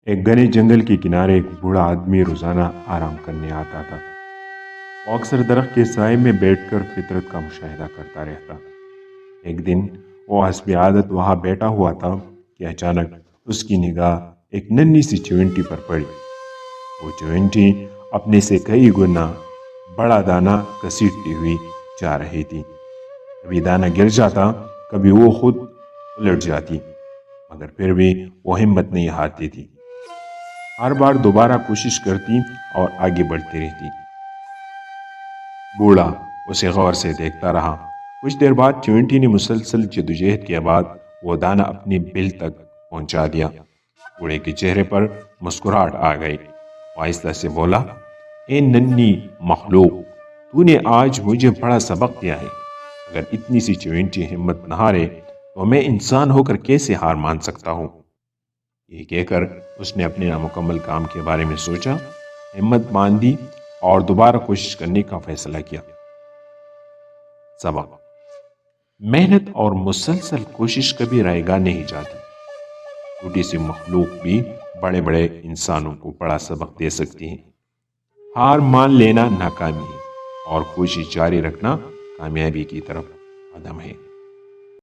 ایک گھنے جنگل کے کنارے ایک بوڑھا آدمی روزانہ آرام کرنے آتا تھا۔ وہ اکثر درخت کے سائے میں بیٹھ کر فطرت کا مشاہدہ کرتا رہتا۔ ایک دن وہ حسب عادت وہاں بیٹھا ہوا تھا کہ اچانک اس کی نگاہ ایک ننھی سی چیونٹی پر پڑی۔ وہ چیونٹی اپنے سے کئی گنا بڑا دانہ گھسیٹتی ہوئی جا رہی تھی۔ کبھی دانہ گر جاتا، کبھی وہ خود الٹ جاتی، مگر پھر بھی وہ ہمت نہیں ہارتی تھی۔ ہر بار دوبارہ کوشش کرتی اور آگے بڑھتی رہتی۔ بوڑھا اسے غور سے دیکھتا رہا۔ کچھ دیر بعد چیونٹی نے مسلسل جدوجہد کے بعد وہ دانہ اپنی بل تک پہنچا دیا۔ بوڑھے کے چہرے پر مسکراہٹ آ گئی۔ وہ آہستہ سے بولا، اے ننھی مخلوق، تو نے آج مجھے بڑا سبق دیا ہے۔ اگر اتنی سی چیونٹی ہمت نہ ہارے تو میں انسان ہو کر کیسے ہار مان سکتا ہوں؟ یہ کہہ کر اس نے اپنے نامکمل کام کے بارے میں سوچا، ہمت باندھی اور دوبارہ کوشش کرنے کا فیصلہ کیا۔ سبق: محنت اور مسلسل کوشش کبھی رائے گاہ نہیں جاتی۔ چھوٹی سی مخلوق بھی بڑے بڑے انسانوں کو بڑا سبق دے سکتی ہے۔ ہار مان لینا ناکامی ہے اور کوشش جاری رکھنا کامیابی کی طرف قدم ہے۔